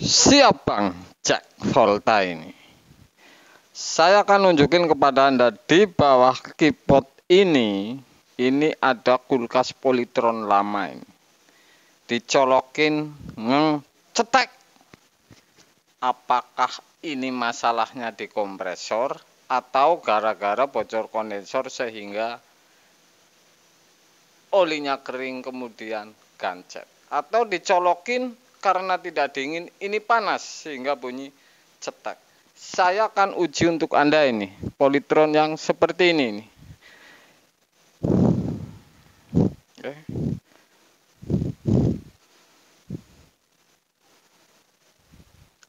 Siap Bang, cek Volta ini. Saya akan nunjukin kepada Anda di bawah keyboard ini ada kulkas Polytron lama ini. Dicolokin ngecetek. Apakah ini masalahnya di kompresor atau gara-gara bocor kondensor sehingga olinya kering kemudian gancet, atau dicolokin karena tidak dingin ini panas sehingga bunyi cetek. Saya akan uji untuk Anda ini Polytron yang seperti ini nih. Oke.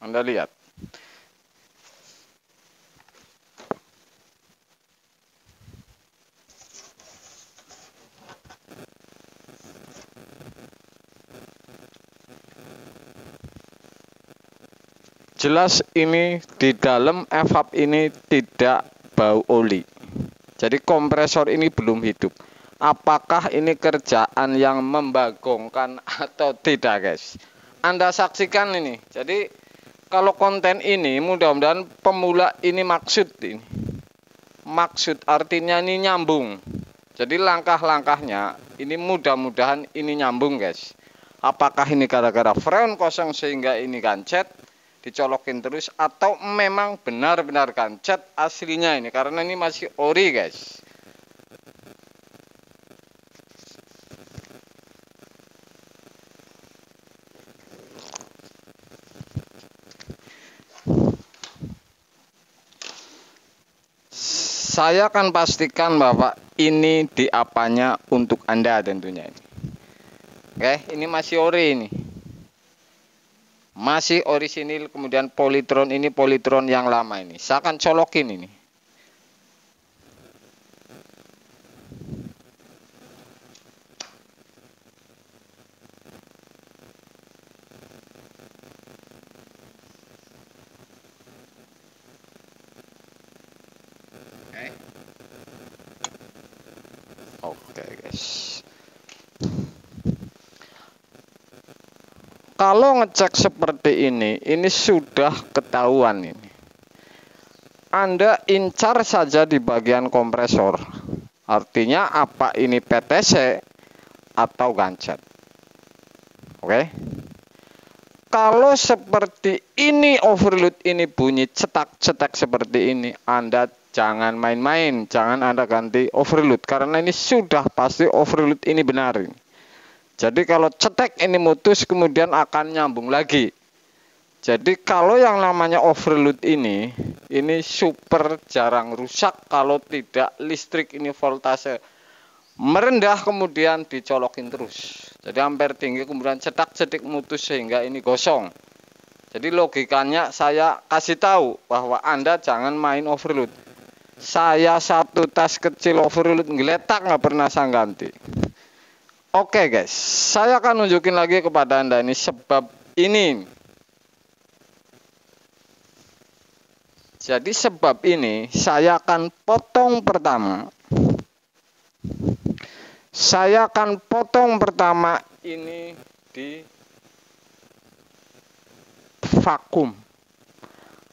Anda lihat. Jelas ini di dalam evap ini tidak bau oli. Jadi kompresor ini belum hidup. Apakah ini kerjaan yang membagongkan atau tidak, guys? Anda saksikan ini. Jadi kalau konten ini mudah-mudahan pemula ini maksud ini. Maksud artinya ini nyambung. Jadi langkah-langkahnya ini mudah-mudahan ini nyambung, guys. Apakah ini gara-gara freon kosong sehingga ini gancet, dicolokin terus, atau memang benar-benar gancet aslinya ini, karena ini masih ori, guys. Saya akan pastikan bahwa ini di apanya untuk Anda tentunya ini. Oke, ini masih ori ini. Masih orisinil, kemudian Polytron ini Polytron yang lama ini. Saya akan colokin ini. Oke, guys. Kalau ngecek seperti ini sudah ketahuan ini. Anda incar saja di bagian kompresor. Artinya apa ini PTC atau gancet. Oke. Kalau seperti ini overload ini bunyi cetak-cetak seperti ini, Anda jangan main-main, jangan Anda ganti overload karena ini sudah pasti overload ini benar ini. Jadi kalau cetek ini mutus kemudian akan nyambung lagi. Jadi kalau yang namanya overload ini super jarang rusak kalau tidak listrik ini voltase merendah kemudian dicolokin terus. Jadi ampere tinggi kemudian cetak-cetik mutus sehingga ini gosong. Jadi logikanya saya kasih tahu bahwa Anda jangan main overload. Saya satu tas kecil overload ngeletak nggak pernah saya ganti. Oke, guys, saya akan nunjukin lagi kepada Anda ini sebab ini. Jadi sebab ini saya akan potong pertama. Saya akan potong pertama ini di vakum.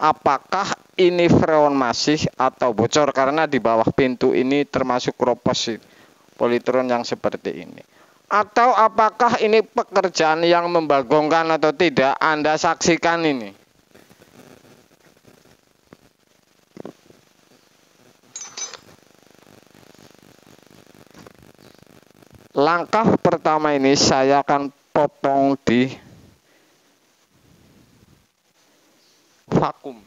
Apakah ini freon masih atau bocor karena di bawah pintu ini termasuk kropos Polytron yang seperti ini. Atau apakah ini pekerjaan yang membagongkan atau tidak, Anda saksikan ini. Langkah pertama ini saya akan potong di vakum.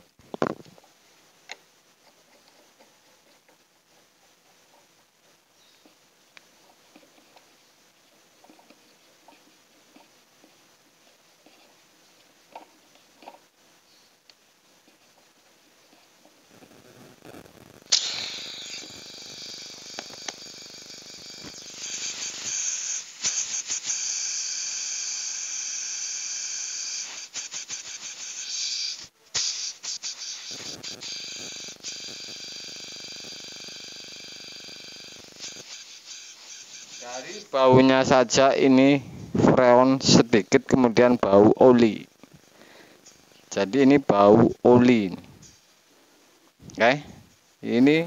Dari baunya saja ini freon sedikit kemudian bau oli. Jadi ini bau oli. Oke, ini.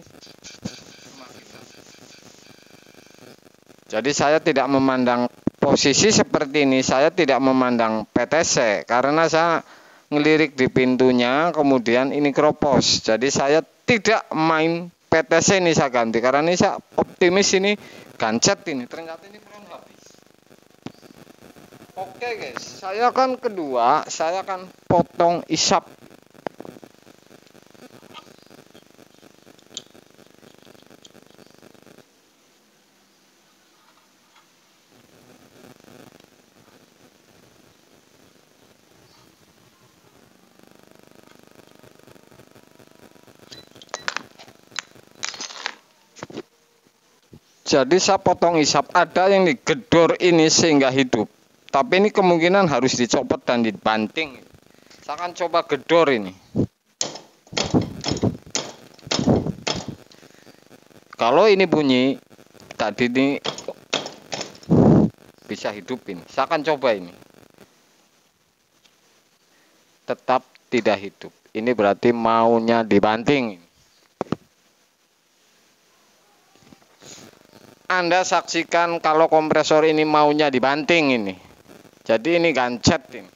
Jadi saya tidak memandang posisi seperti ini, saya tidak memandang PTC karena saya ngelirik di pintunya, kemudian ini keropos. Jadi saya tidak main PTC ini, saya ganti karena ini saya optimis ini gancet ini. Ternyata ini belum habis. Oke guys, saya akan kedua, saya akan potong isap. Jadi saya potong isap, ada yang digedor ini sehingga hidup. Tapi ini kemungkinan harus dicopot dan dibanting. Saya akan coba gedor ini. Kalau ini bunyi, tadi ini bisa hidupin. Saya akan coba ini. Tetap tidak hidup. Ini berarti maunya dibanting. Anda saksikan kalau kompresor ini maunya dibanting ini. Jadi ini gancet ini.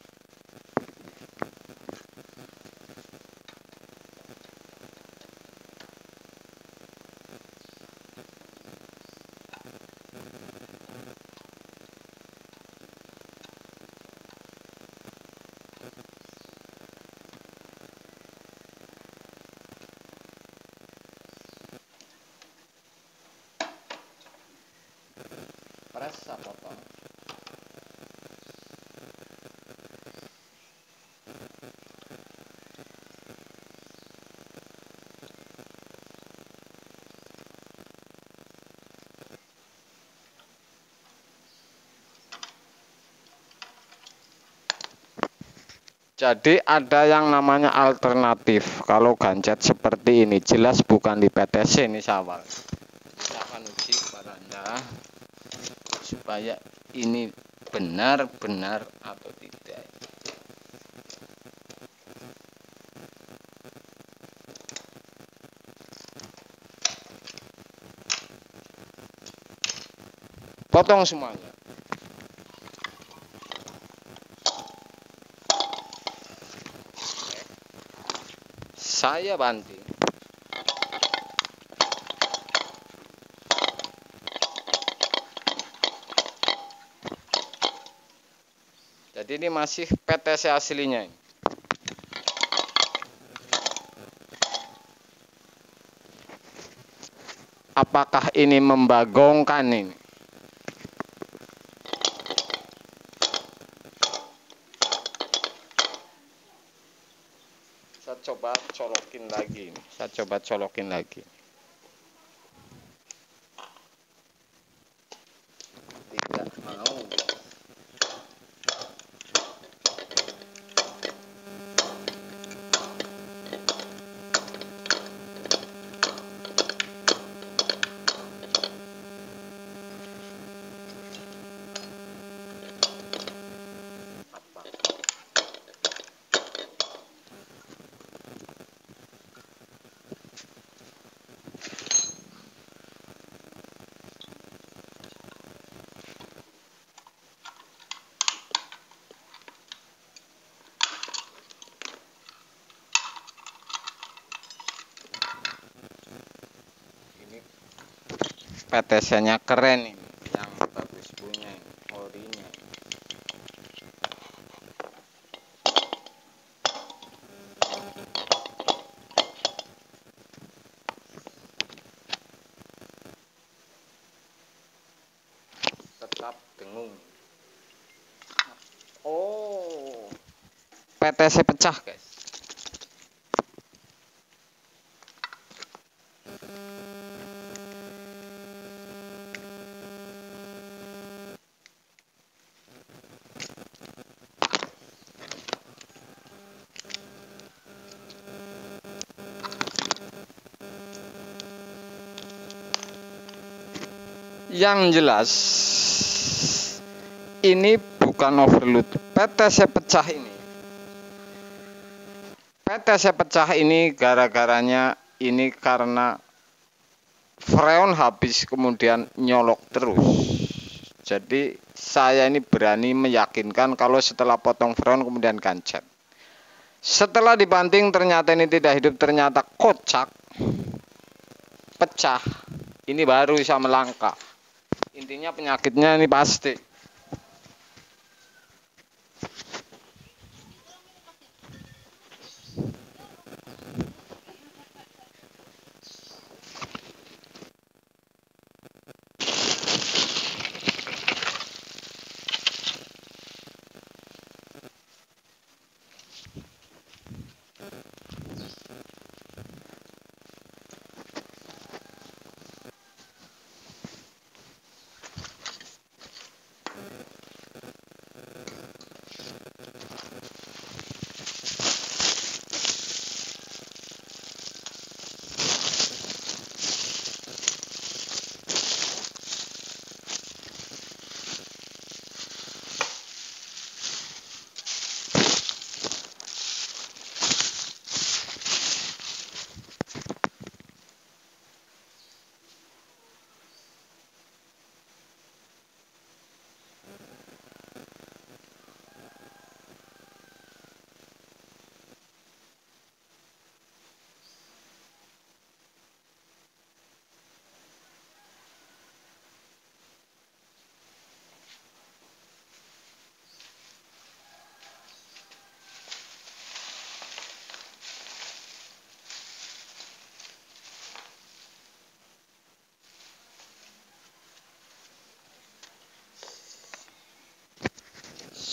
Pres saya potong. Jadi ada yang namanya alternatif. Kalau gancet seperti ini jelas bukan di PTC ini sawal. Saya akan uji kepada Anda supaya ini benar-benar atau tidak. Potong semuanya. Saya banting. Jadi ini masih PTC aslinya. Apakah ini membagongkan ini? Saya coba colokin lagi. Saya coba colokin lagi. Tidak mau. PTC-nya keren ini, yang bagus punya orinya. Tetap dengung. Oh, PTC pecah guys. Yang jelas ini bukan overload, PTC pecah ini. PTC pecah ini gara-garanya ini karena freon habis kemudian nyolok terus. Jadi saya ini berani meyakinkan kalau setelah potong freon kemudian kancet. Setelah dibanting ternyata ini tidak hidup, ternyata kocak, pecah. Ini baru bisa melangkah. Intinya penyakitnya ini pasti.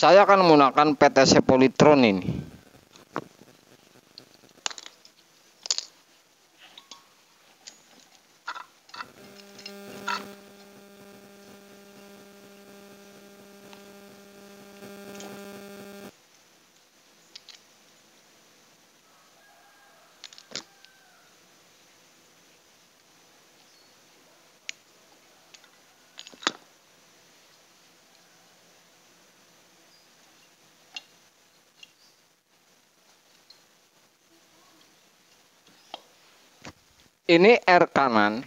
Saya akan menggunakan PTC Polytron ini. Ini R kanan.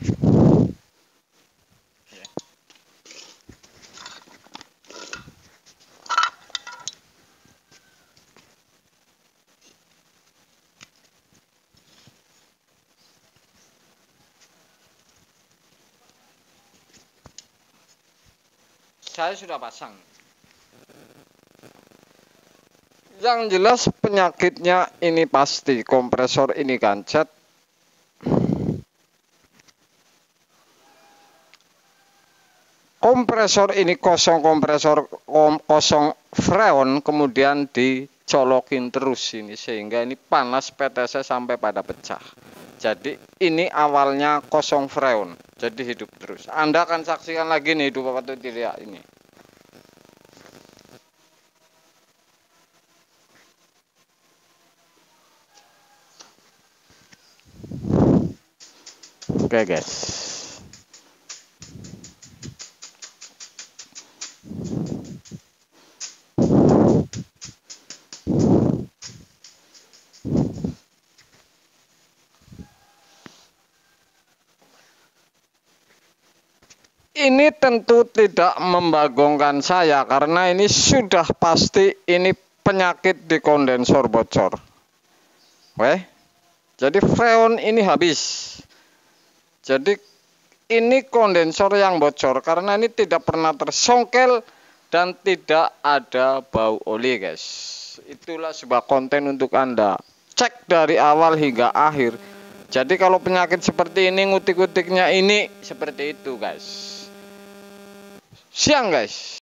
Saya sudah pasang. Yang jelas penyakitnya ini pasti kompresor ini kancet. Kompresor ini kosong, kosong freon, kemudian dicolokin terus ini sehingga ini panas PTC sampai pada pecah. Jadi ini awalnya kosong freon, jadi hidup terus. Anda akan saksikan lagi nih hidup apa tuh tidak ini. Oke guys. Ini tentu tidak membagongkan saya karena ini sudah pasti ini penyakit di kondensor bocor. Oke. Jadi freon ini habis. Jadi ini kondensor yang bocor karena ini tidak pernah tersongkel dan tidak ada bau oli guys. Itulah sebuah konten untuk Anda. Cek dari awal hingga akhir. Jadi kalau penyakit seperti ini ngutik-ngutiknya ini seperti itu guys. Siang guys.